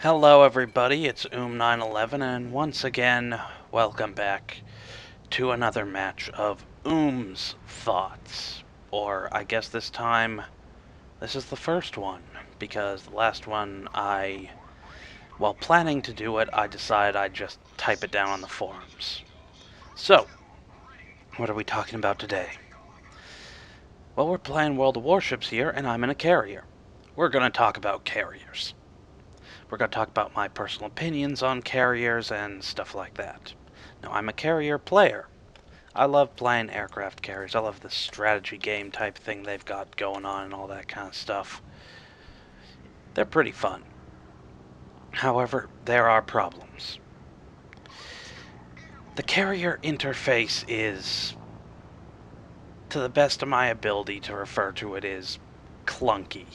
Hello everybody, it's OOM911 and once again, welcome back to another match of OOM's Thoughts. Or I guess this time, this is the first one, because the last one while planning to do it, I decided I'd just type it down on the forums. So, what are we talking about today? Well, we're playing World of Warships here, and I'm in a carrier. We're going to talk about carriers. We're going to talk about my personal opinions on carriers and stuff like that. Now, I'm a carrier player. I love playing aircraft carriers. I love the strategy game type thing they've got going on and all that kind of stuff. They're pretty fun. However, there are problems. The carrier interface is, to the best of my ability to refer to it, is clunky.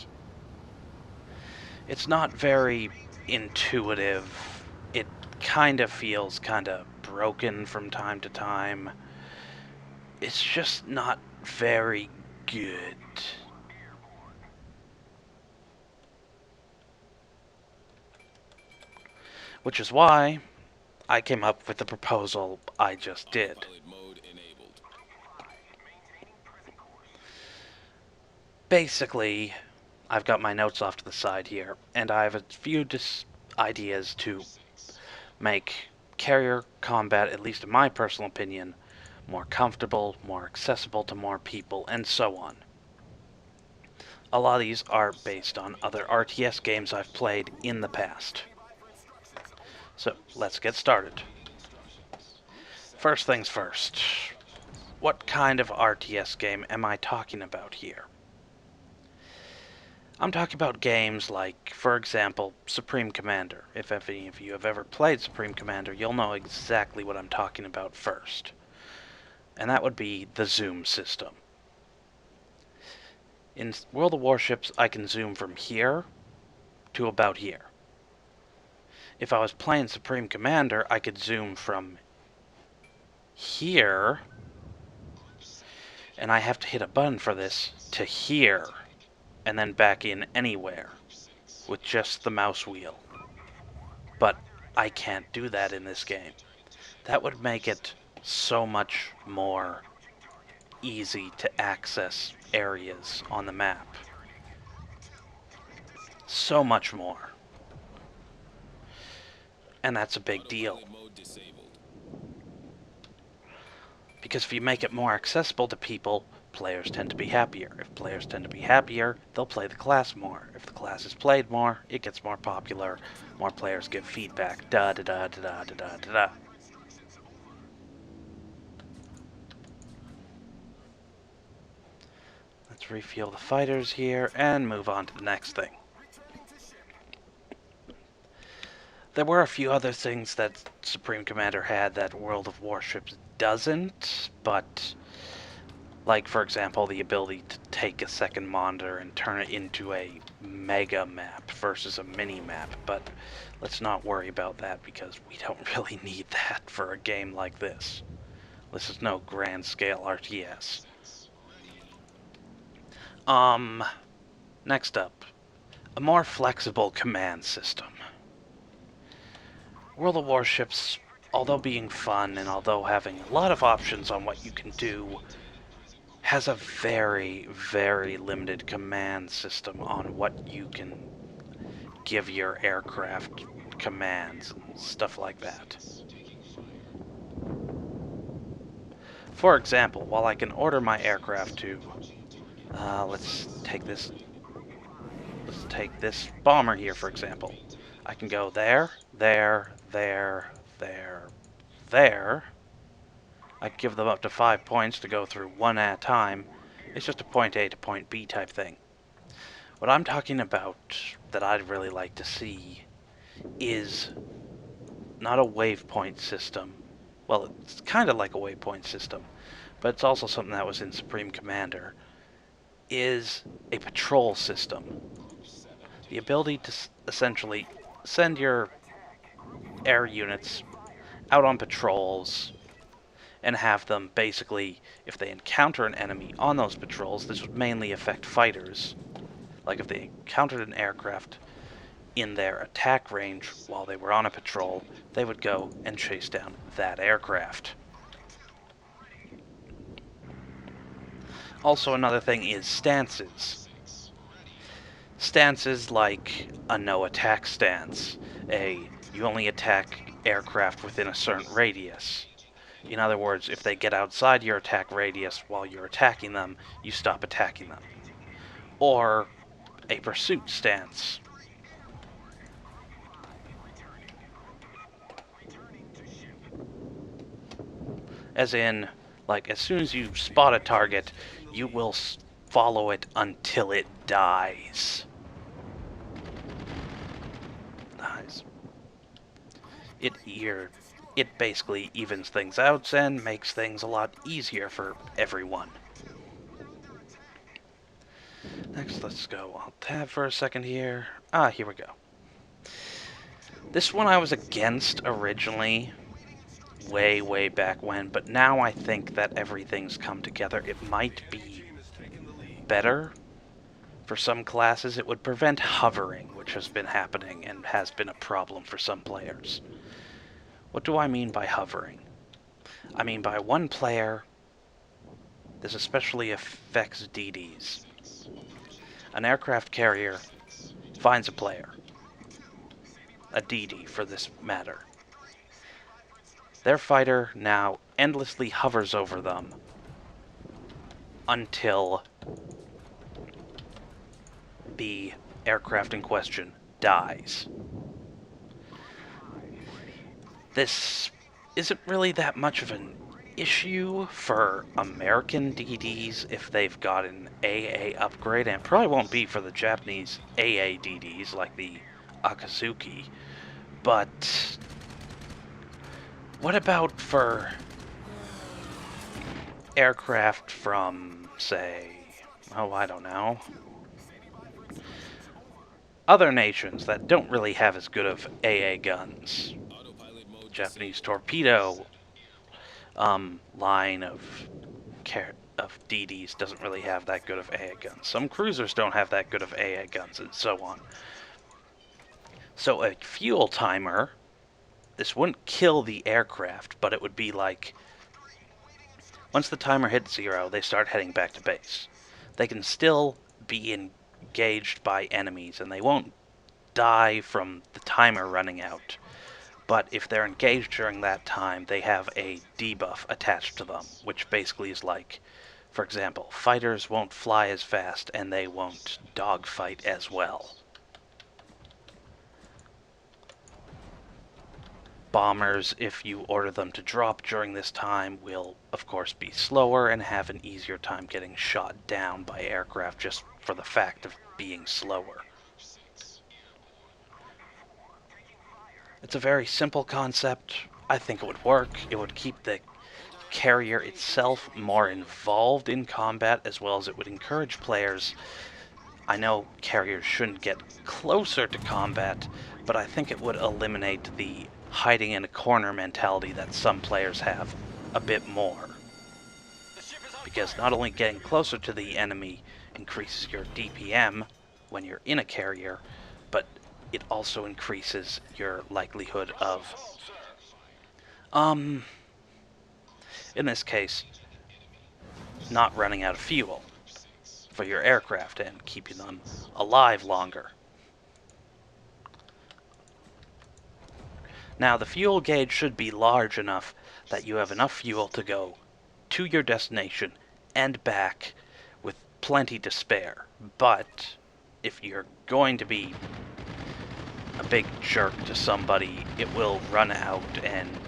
It's not very intuitive. It kind of feels kind of broken from time to time. It's just not very good. Which is why I came up with the proposal I just did. Basically, I've got my notes off to the side here, and I have a few ideas to make carrier combat, at least in my personal opinion, more comfortable, more accessible to more people, and so on. A lot of these are based on other RTS games I've played in the past. So, let's get started. First things first. What kind of RTS game am I talking about here? I'm talking about games like, for example, Supreme Commander. If any of you have ever played Supreme Commander, you'll know exactly what I'm talking about first. And that would be the zoom system. In World of Warships, I can zoom from here to about here. If I was playing Supreme Commander, I could zoom from here, and I have to hit a button for this, to here, and then back in anywhere with just the mouse wheel. But I can't do that in this game. That would make it so much more easy to access areas on the map. So much more. And that's a big deal. Because if you make it more accessible to people, players tend to be happier. If players tend to be happier, they'll play the class more. If the class is played more, it gets more popular. More players give feedback. Da da da da da da da da. Let's refuel the fighters here and move on to the next thing. There were a few other things that Supreme Commander had that World of Warships doesn't, but like, for example, the ability to take a second monitor and turn it into a mega map versus a mini map, but let's not worry about that because we don't really need that for a game like this. This is no grand scale RTS. Next up, a more flexible command system. World of Warships, although being fun and although having a lot of options on what you can do, has a very, very limited command system on what you can give your aircraft commands and stuff like that. For example, while I can order my aircraft to, let's take this bomber here, for example. I can go there, there, there, there, there. I can give them up to 5 points to go through one at a time. It's just a point A to point B type thing. What I'm talking about that I'd really like to see is not a waypoint system. Well, it's kind of like a waypoint system, but it's also something that was in Supreme Commander, is a patrol system. The ability to essentially send your air units out on patrols and have them basically, if they encounter an enemy on those patrols, this would mainly affect fighters. Like if they encountered an aircraft in their attack range while they were on a patrol, they would go and chase down that aircraft. Also, another thing is stances. Stances like a no-attack stance, you only attack aircraft within a certain radius. In other words, if they get outside your attack radius while you're attacking them, you stop attacking them. Or a pursuit stance. As in, like, as soon as you spot a target, you will follow it until it dies. Nice. It basically evens things out and makes things a lot easier for everyone. Next, let's go Alt Tab for a second here. Here we go. This one I was against originally, way back when, but now I think that everything's come together. It might be better. For some classes, it would prevent hovering, which has been happening and has been a problem for some players. What do I mean by hovering? I mean by one player, this especially affects DDs. An aircraft carrier finds a player, a DD for this matter. Their fighter now endlessly hovers over them until the aircraft in question dies. This isn't really that much of an issue for American DDs if they've got an AA upgrade, and it probably won't be for the Japanese AA DDs like the Akazuki. But what about for aircraft from, say, I don't know, other nations that don't really have as good of AA guns? Japanese torpedo line of DDs doesn't really have that good of AA guns. Some cruisers don't have that good of AA guns, and so on. So a fuel timer, this wouldn't kill the aircraft, but it would be like, once the timer hits 0, they start heading back to base. They can still be engaged by enemies, and they won't die from the timer running out. But if they're engaged during that time, they have a debuff attached to them, which basically is like, for example, fighters won't fly as fast and they won't dogfight as well. Bombers, if you order them to drop during this time, will of course be slower and have an easier time getting shot down by aircraft just for the fact of being slower. It's a very simple concept. I think it would work. It would keep the carrier itself more involved in combat, as well as it would encourage players. I know carriers shouldn't get closer to combat, but I think it would eliminate the hiding in a corner mentality that some players have a bit more. Because not only getting closer to the enemy increases your DPM when you're in a carrier, but it also increases your likelihood of, in this case, not running out of fuel for your aircraft and keeping them alive longer. Now, the fuel gauge should be large enough that you have enough fuel to go to your destination and back with plenty to spare. But if you're going to be a big jerk to somebody, it will run out and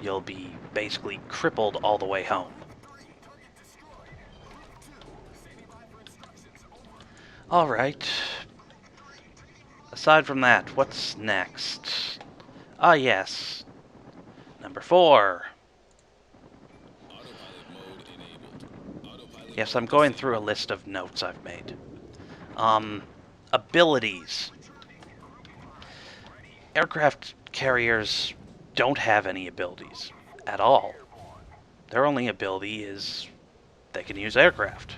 you'll be basically crippled all the way home. Alright. Aside from that, what's next? Yes. Number 4. Yes, I'm going through a list of notes I've made. Abilities. Aircraft carriers don't have any abilities at all. Their only ability is they can use aircraft.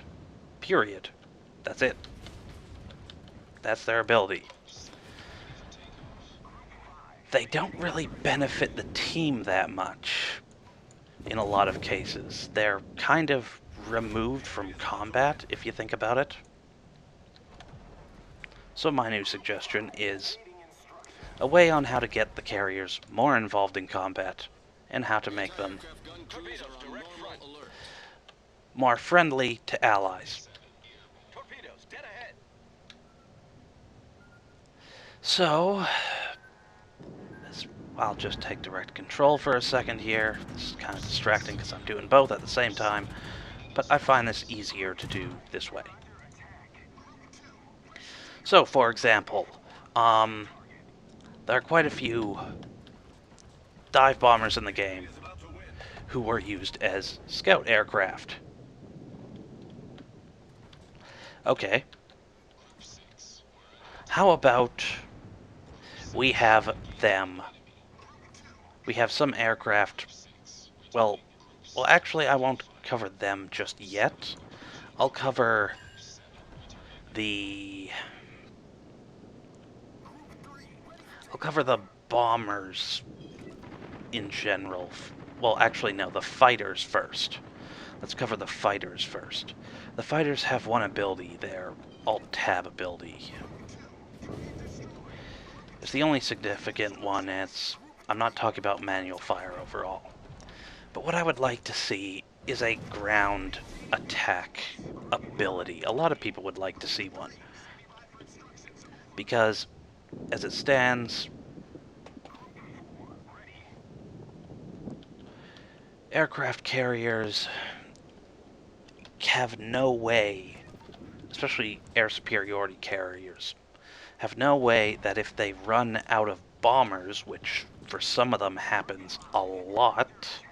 Period. That's it. That's their ability. they don't really benefit the team that much in a lot of cases. They're kind of removed from combat, if you think about it. So my new suggestion is a way on how to get the carriers more involved in combat and how to make them more friendly to allies. So, I'll just take direct control for a second here. This is kind of distracting because I'm doing both at the same time, but I find this easier to do this way. So, for example, there are quite a few dive bombers in the game who were used as scout aircraft. Okay. How about we have them? We have some aircraft. Well, actually, I won't cover them just yet. I'll cover the bombers in general. Well, actually, no, the fighters first. Let's cover the fighters first. The fighters have one ability, their Alt-Tab ability. It's the only significant one. I'm not talking about manual fire overall. But what I would like to see is a ground attack ability. A lot of people would like to see one. Because, as it stands, aircraft carriers have no way, especially air superiority carriers, have no way that if they run out of bombers, which for some of them happens a lot,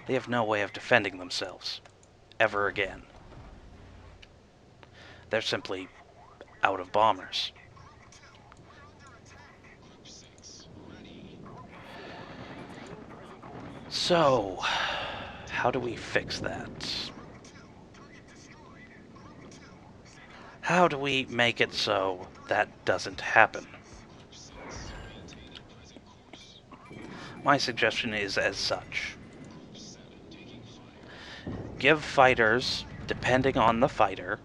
they have no way of defending themselves ever again. They're simply out of bombers. So, how do we fix that? How do we make it so that doesn't happen? My suggestion is as such. Give fighters, depending on the fighter,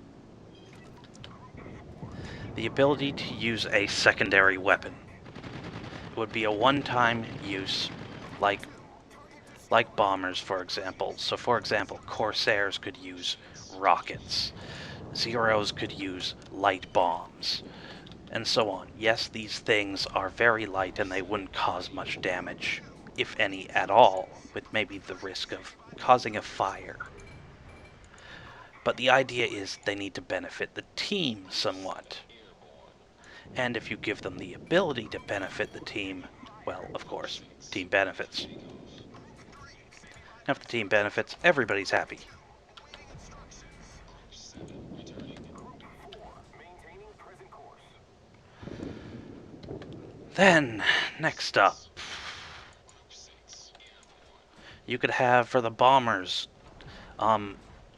the ability to use a secondary weapon. It would be a one-time use, like bombers, for example. So, for example, Corsairs could use rockets. Zeros could use light bombs, and so on. Yes, these things are very light and they wouldn't cause much damage, if any at all, with maybe the risk of causing a fire. But the idea is they need to benefit the team somewhat. And if you give them the ability to benefit the team, well, of course, team benefits. If the team benefits, everybody's happy. Then, next up, you could have, for the bombers,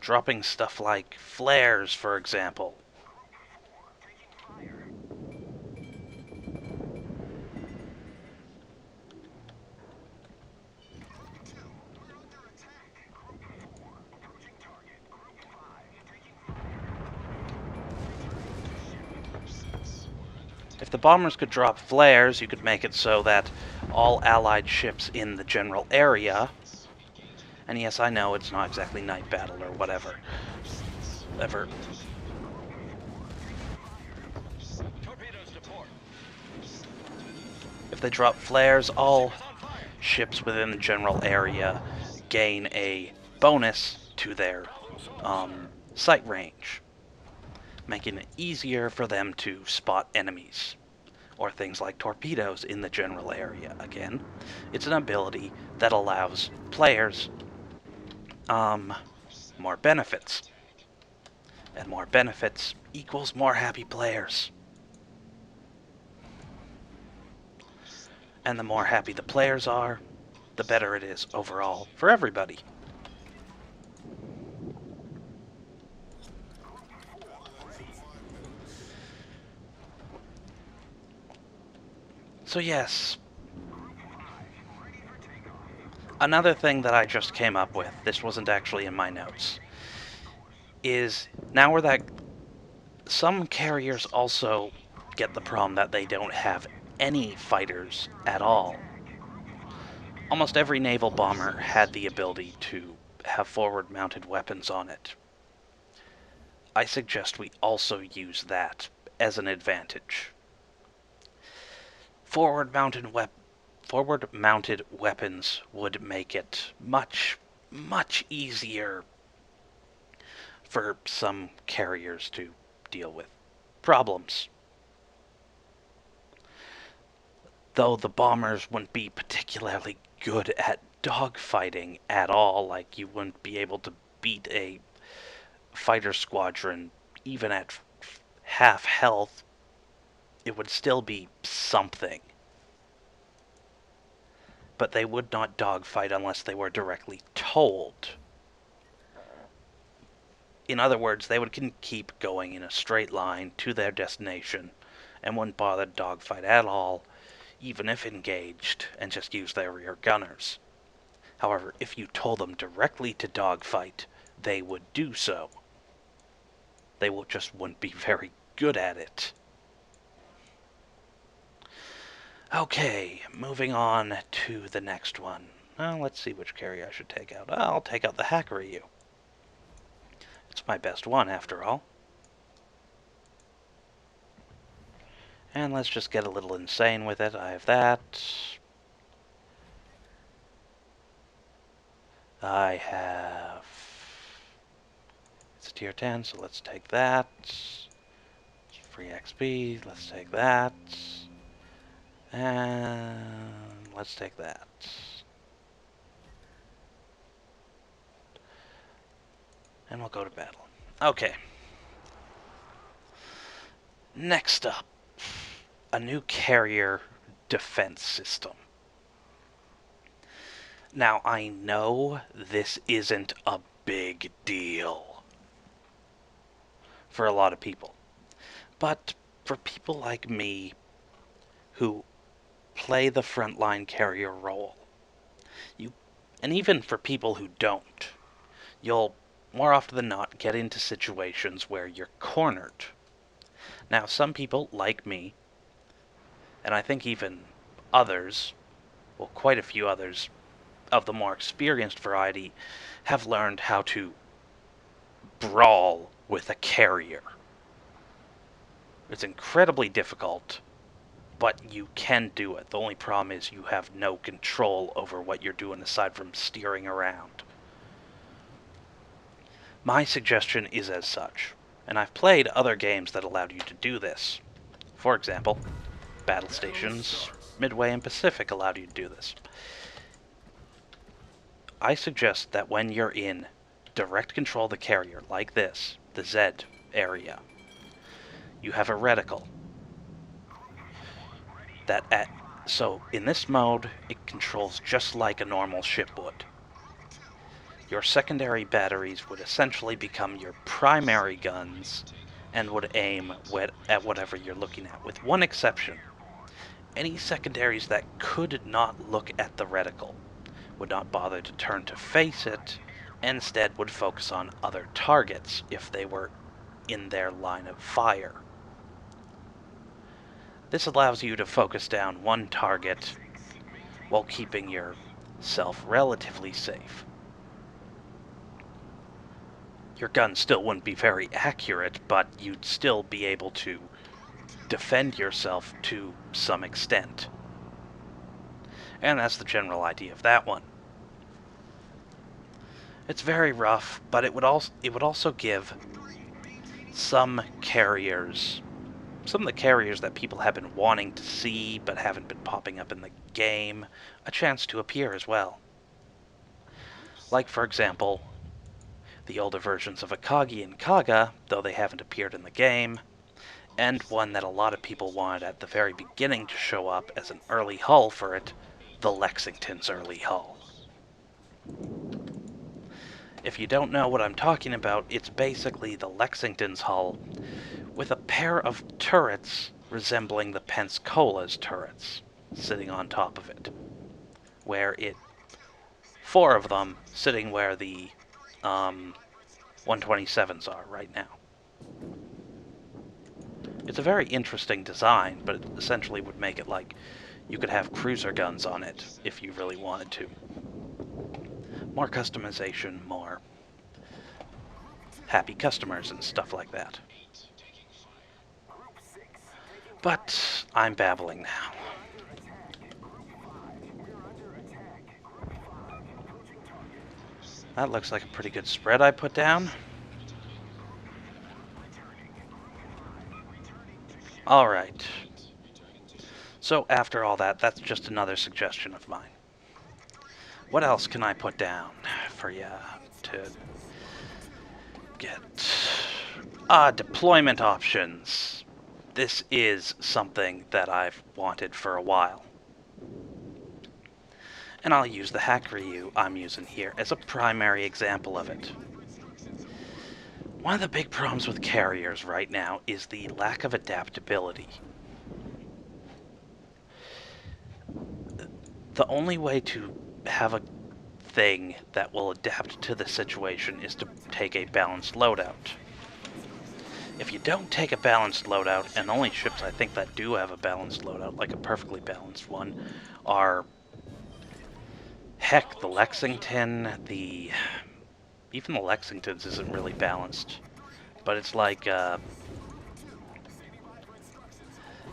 dropping stuff like flares, for example. If the bombers could drop flares, you could make it so that all allied ships in the general area, and yes, I know it's not exactly night battle or whatever, if they drop flares, all ships within the general area gain a bonus to their sight range, making it easier for them to spot enemies, or things like torpedoes in the general area. Again, it's an ability that allows players more benefits, and more benefits equals more happy players. And the more happy the players are, the better it is overall for everybody. So yes, Another thing that I just came up with, this wasn't actually in my notes, is now where that some carriers also get the problem that they don't have any fighters at all. Almost every naval bomber had the ability to have forward-mounted weapons on it. I suggest we also use that as an advantage. Forward-mounted weapons would make it much, much easier for some carriers to deal with problems. Though the bombers wouldn't be particularly good at dogfighting at all, like you wouldn't be able to beat a fighter squadron even at half health, it would still be something. But they would not dogfight unless they were directly told. In other words, they would keep going in a straight line to their destination and wouldn't bother to dogfight at all, even if engaged, and just use their rear gunners. However, if you told them directly to dogfight, they would do so. They just wouldn't be very good at it. Okay, moving on to the next one. Well, let's see which carrier I should take out. I'll take out the Hacker EU. It's my best one, after all. And let's just get a little insane with it. I have that. I have... It's a tier 10, so let's take that. Free XP, let's take that. And let's take that. And we'll go to battle. Okay. Next up, a new carrier defense system. Now, I know this isn't a big deal for a lot of people, but for people like me who play the frontline carrier role, and even for people who don't, you'll more often than not get into situations where you're cornered. Now, some people, like me, and I think even others, well, quite a few others of the more experienced variety, have learned how to brawl with a carrier. It's incredibly difficult, but you can do it. The only problem is you have no control over what you're doing aside from steering around. My suggestion is as such, and I've played other games that allowed you to do this. For example, Battle Stations, Midway, and Pacific allowed you to do this. I suggest that when you're in direct control of the carrier, like this, the Z area, you have a reticle. So in this mode, it controls just like a normal ship would. Your secondary batteries would essentially become your primary guns and would aim at whatever you're looking at, with one exception. Any secondaries that could not look at the reticle would not bother to turn to face it, and instead would focus on other targets if they were in their line of fire. This allows you to focus down one target while keeping yourself relatively safe. Your gun still wouldn't be very accurate, but you'd still be able to defend yourself to some extent. And that's the general idea of that one. It's very rough, but it would also give some of the carriers that people have been wanting to see but haven't been popping up in the game, a chance to appear as well. Like, for example, the older versions of Akagi and Kaga, though they haven't appeared in the game, and one that a lot of people wanted at the very beginning to show up as an early hull for it, the Lexington's early hull. If you don't know what I'm talking about, it's basically the Lexington's hull with a pair of turrets resembling the Pensacola's turrets sitting on top of it, where it 4 of them sitting where the 127s are right now. It's a very interesting design, but it essentially would make it like you could have cruiser guns on it if you really wanted to. More customization, more happy customers and stuff like that. But I'm babbling now. That looks like a pretty good spread I put down. Alright. So after all that, that's just another suggestion of mine. What else can I put down for you to get? Deployment options. This is something that I've wanted for a while. And I'll use the Hack-Ryu I'm using here as a primary example of it. One of the big problems with carriers right now is the lack of adaptability. The only way to have a thing that will adapt to the situation is to take a balanced loadout. If you don't take a balanced loadout, and the only ships I think that do have a balanced loadout, like a perfectly balanced one, are, heck, the Lexington, even the Lexingtons isn't really balanced, but it's like, the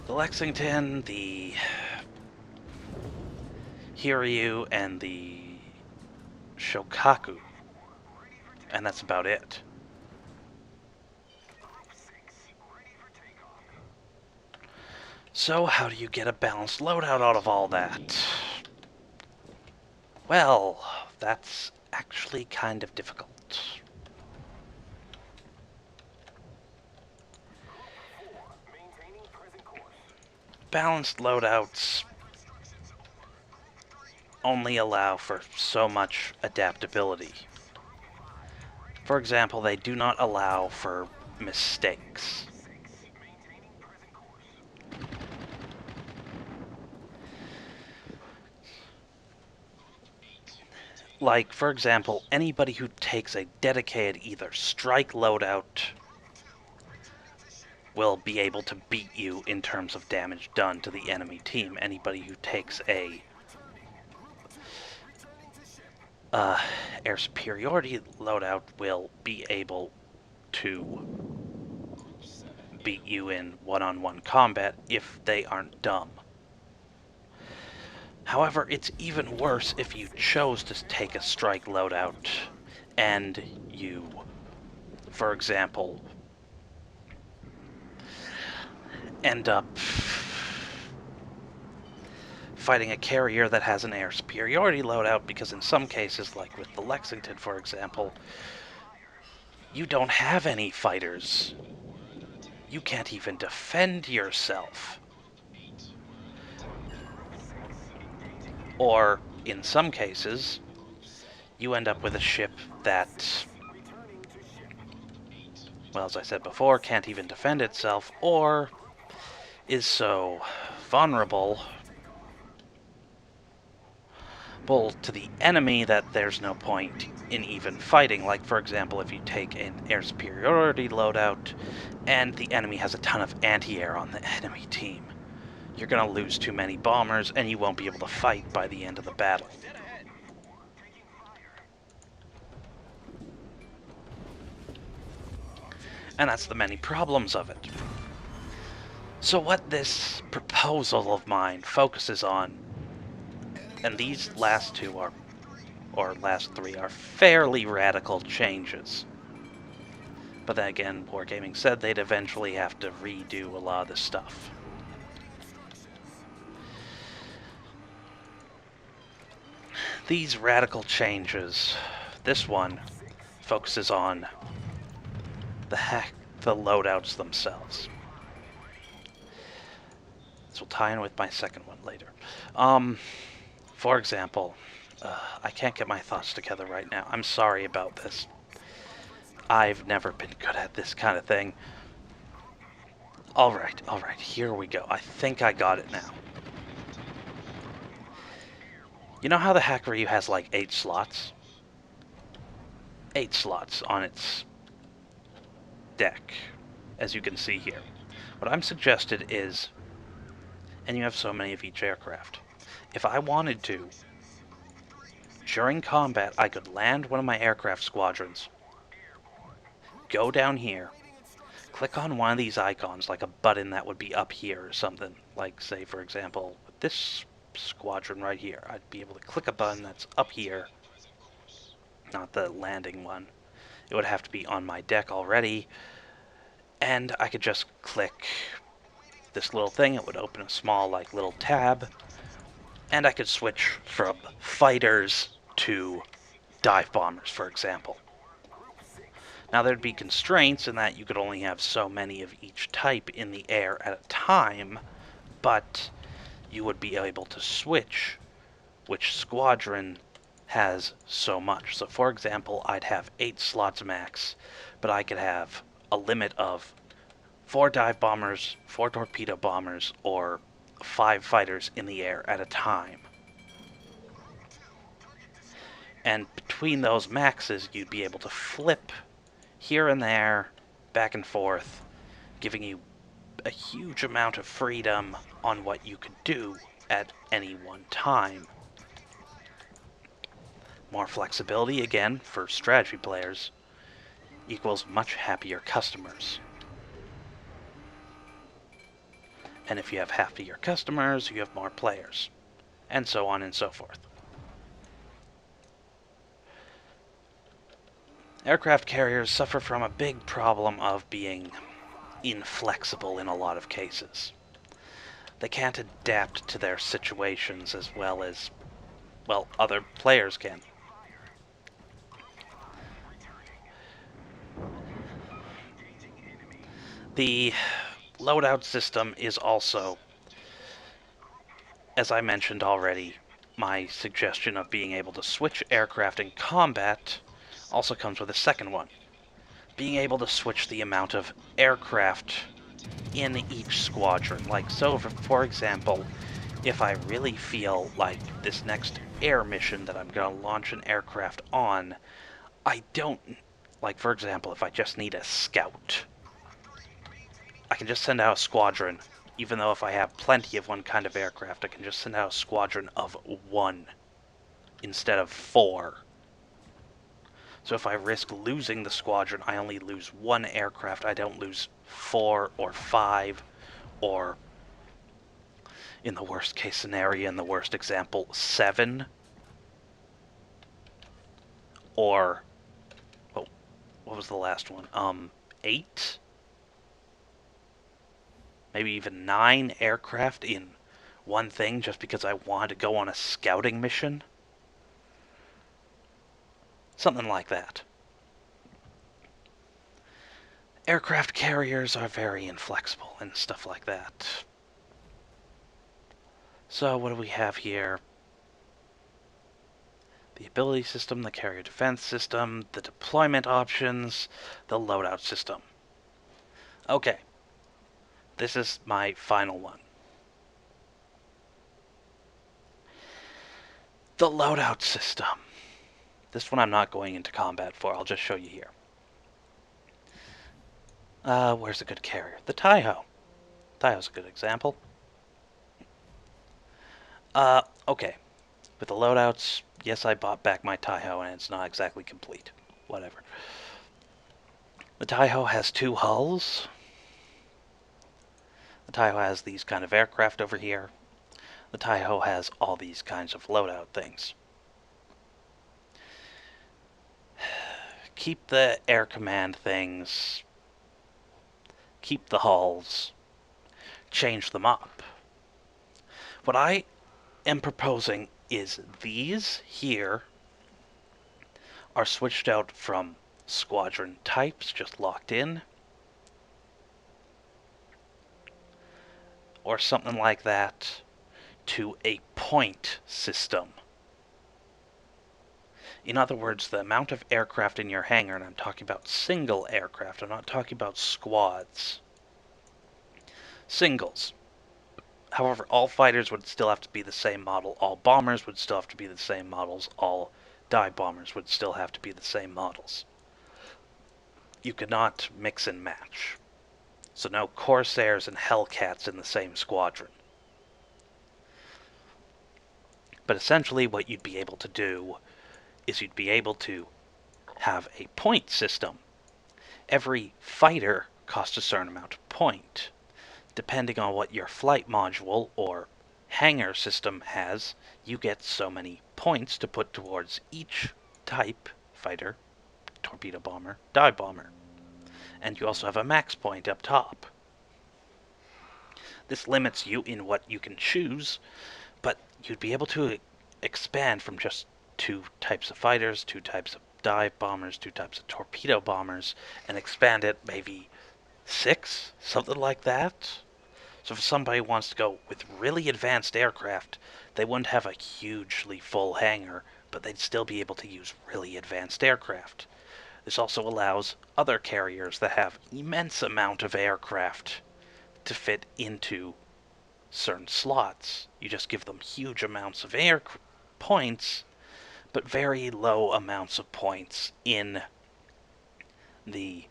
Lexington, the Hiryu, and the Shokaku, and that's about it. So how do you get a balanced loadout out of all that? Well, that's actually kind of difficult. Balanced loadouts only allow for so much adaptability. For example, they do not allow for mistakes. Like, for example, anybody who takes a dedicated either strike loadout will be able to beat you in terms of damage done to the enemy team. Anybody who takes a air superiority loadout will be able to beat you in one-on-one combat if they aren't dumb. However, it's even worse if you chose to take a strike loadout and you, for example, end up fighting a carrier that has an air superiority loadout, because in some cases, like with the Lexington, for example, you don't have any fighters. You can't even defend yourself. Or, in some cases, you end up with a ship that, well, as I said before, can't even defend itself, or is so vulnerable to the enemy that there's no point in even fighting. Like, for example, if you take an air superiority loadout and the enemy has a ton of anti-air on the enemy team, you're going to lose too many bombers and you won't be able to fight by the end of the battle. And that's the many problems of it. So what this proposal of mine focuses on, and these last two are, or last three, are fairly radical changes. But then again, Wargaming said they'd eventually have to redo a lot of this stuff. These radical changes, this one focuses on the loadouts themselves. This will tie in with my second one later. For example, I can't get my thoughts together right now. I'm sorry about this. I've never been good at this kind of thing. Alright, here we go. I think I got it now. You know how the Hack Ryu has like 8 slots? 8 slots on its deck, as you can see here. What I'm suggested is, and you have so many of each aircraft, if I wanted to, during combat, I could land one of my aircraft squadrons, go down here, click on one of these icons, like a button that would be up here or something, like, say, for example, this squadron right here. I'd be able to click a button that's up here, not the landing one. It would have to be on my deck already, and I could just click this little thing. It would open a small, like, little tab, and I could switch from fighters to dive bombers, for example. Now, there'd be constraints in that you could only have so many of each type in the air at a time, but you would be able to switch which squadron has so much. So, for example, I'd have 8 slots max, but I could have a limit of 4 dive bombers, 4 torpedo bombers, or 5 fighters in the air at a time. And between those maxes, you'd be able to flip here and there, back and forth, giving you a huge amount of freedom on what you could do at any one time. More flexibility, again, for strategy players, equals much happier customers. And if you have happier customers, you have more players, and so on and so forth. Aircraft carriers suffer from a big problem of being inflexible in a lot of cases. They can't adapt to their situations as well as, well, other players can. The loadout system is also, as I mentioned already, my suggestion of being able to switch aircraft in combat also comes with a second one. Being able to switch the amount of aircraft in each squadron. Like, so for example, if I really feel like this next air mission that I'm going to launch an aircraft on, I don't, like, for example, if I just need a scout, I can just send out a squadron. Even though if I have plenty of one kind of aircraft, I can just send out a squadron of 1 instead of 4. So if I risk losing the squadron, I only lose 1 aircraft. I don't lose 4 or 5, or in the worst case scenario, in the worst example, 7. Or, oh, what was the last one? 8? Maybe even 9 aircraft in one thing just because I wanted to go on a scouting mission? Something like that. Aircraft carriers are very inflexible and stuff like that. So what do we have here? The ability system, the carrier defense system, the deployment options, the loadout system. Okay, this is my final one. The loadout system. This one I'm not going into combat for, I'll just show you here. Where's a good carrier? The Taiho. Taiho's a good example. Okay. With the loadouts, yes, I bought back my Taiho, and it's not exactly complete. Whatever. The Taiho has 2 hulls. The Taiho has these kind of aircraft over here. The Taiho has all these kinds of loadout things. Keep the air command things. Keep the hulls. Change them up. What I am proposing is these here are switched out from squadron types, just locked in, or something like that, to a point system. In other words, the amount of aircraft in your hangar, and I'm talking about single aircraft, I'm not talking about squads. Singles. However, all fighters would still have to be the same model, all bombers would still have to be the same models, all dive bombers would still have to be the same models. You could not mix and match. So no Corsairs and Hellcats in the same squadron. But essentially what you'd be able to do is you'd be able to have a point system. Every fighter costs a certain amount of point. Depending on what your flight module or hangar system has, you get so many points to put towards each type: fighter, torpedo bomber, dive bomber. And you also have a max point up top. This limits you in what you can choose, but you'd be able to expand from just 2 types of fighters, 2 types of dive bombers, 2 types of torpedo bombers, and expand it maybe 6, something like that. So if somebody wants to go with really advanced aircraft, they wouldn't have a hugely full hangar, but they'd still be able to use really advanced aircraft. This also allows other carriers that have immense amount of aircraft to fit into certain slots. You just give them huge amounts of air points, but very low amounts of points in the,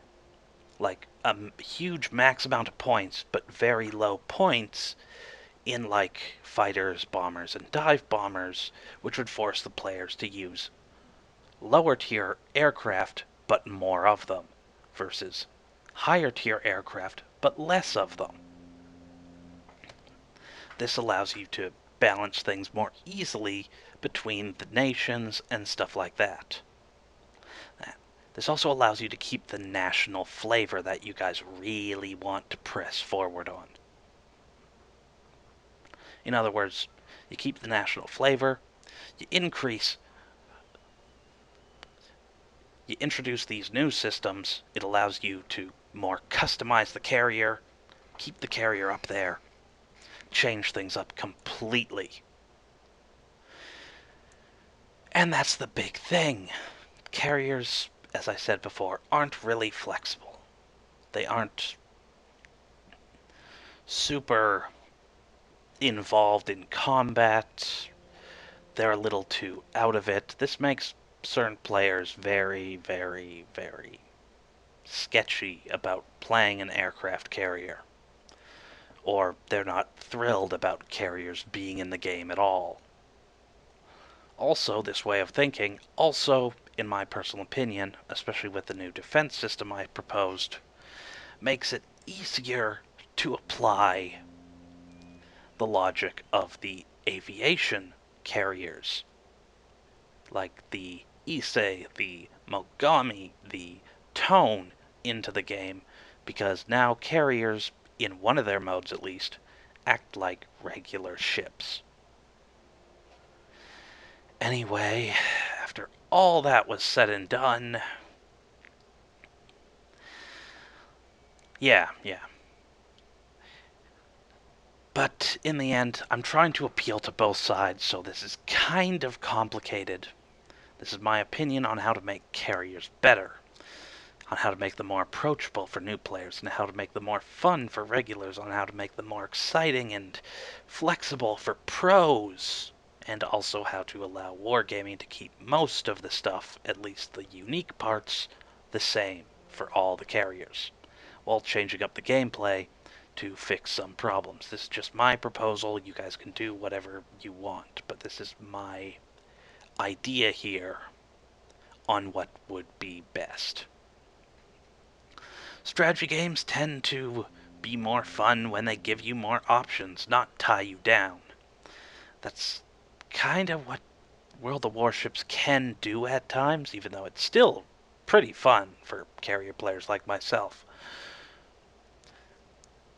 like, a huge max amount of points, but very low points in, like, fighters, bombers, and dive bombers, which would force the players to use lower tier aircraft, but more of them, versus higher tier aircraft, but less of them. This allows you to balance things more easily between the nations and stuff like that. This also allows you to keep the national flavor that you guys really want to press forward on. In other words, you keep the national flavor, you introduce these new systems. It allows you to more customize the carrier, keep the carrier up there, change things up completely. And that's the big thing. Carriers, as I said before, aren't really flexible. They aren't super involved in combat. They're a little too out of it. This makes certain players very, very, very sketchy about playing an aircraft carrier. Or they're not thrilled about carriers being in the game at all. Also, this way of thinking, also, in my personal opinion, especially with the new defense system I proposed, makes it easier to apply the logic of the aviation carriers, like the Issei, the Mogami, the Tone, into the game, because now carriers, in one of their modes at least, act like regular ships. Anyway, after all that was said and done, yeah. But in the end, I'm trying to appeal to both sides, so this is kind of complicated. This is my opinion on how to make carriers better, on how to make them more approachable for new players, and how to make them more fun for regulars, on how to make them more exciting and flexible for pros, and also how to allow wargaming to keep most of the stuff, at least the unique parts, the same for all the carriers, while changing up the gameplay to fix some problems. This is just my proposal. You guys can do whatever you want, but this is my idea here on what would be best. Strategy games tend to be more fun when they give you more options, not tie you down. That's kind of what World of Warships can do at times, even though it's still pretty fun for carrier players like myself.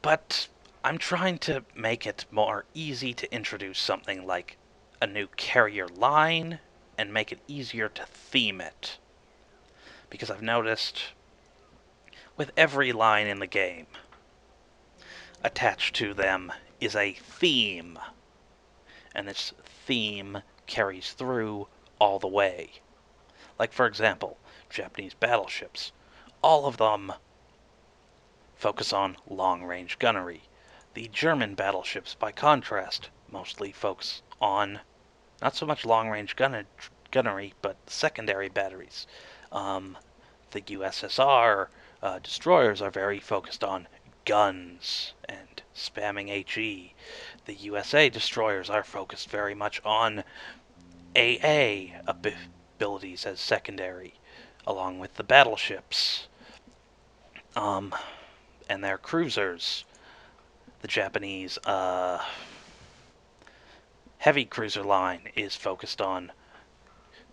But I'm trying to make it more easy to introduce something like a new carrier line and make it easier to theme it. Because I've noticed with every line in the game, attached to them is a theme. And this theme carries through all the way. Like, for example, Japanese battleships. All of them focus on long-range gunnery. The German battleships, by contrast, mostly focus on not so much long-range gunnery, but secondary batteries. The USSR destroyers are very focused on guns and spamming HE. The USA destroyers are focused very much on AA abilities as secondary, along with the battleships and their cruisers. The Japanese heavy cruiser line is focused on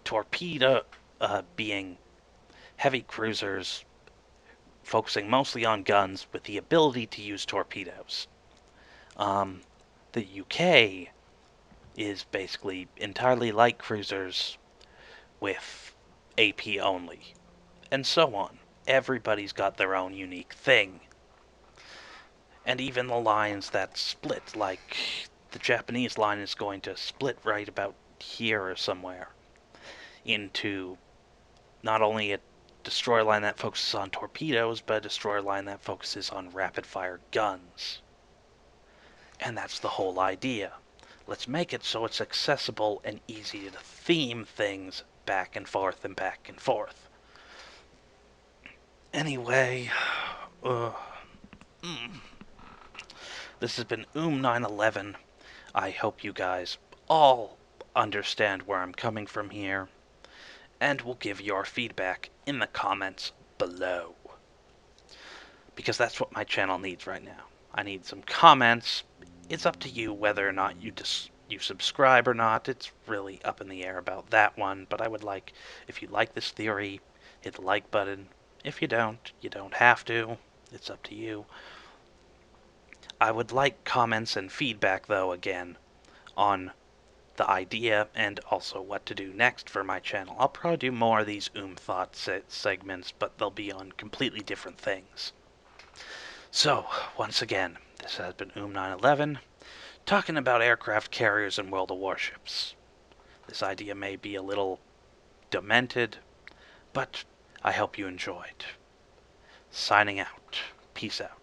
torpedo being heavy cruisers focusing mostly on guns with the ability to use torpedoes. The UK is basically entirely light cruisers with AP only, and so on. Everybody's got their own unique thing. And even the lines that split, like the Japanese line is going to split right about here or somewhere into not only a destroyer line that focuses on torpedoes, but a destroyer line that focuses on rapid-fire guns. And that's the whole idea. Let's make it so it's accessible and easy to theme things back and forth and back and forth. Anyway, this has been OOM 911. I hope you guys all understand where I'm coming from here, and will give your feedback in the comments below. Because that's what my channel needs right now. I need some comments. It's up to you whether or not you subscribe or not. It's really up in the air about that one, but I would like, if you like this theory, hit the like button. If you don't have to. It's up to you. I would like comments and feedback, though, again, on the idea and also what to do next for my channel. I'll probably do more of these Thoughts segments, but they'll be on completely different things. So, once again, this has been OOM 911, talking about aircraft carriers and World of Warships. This idea may be a little demented, but I hope you enjoyed. Signing out. Peace out.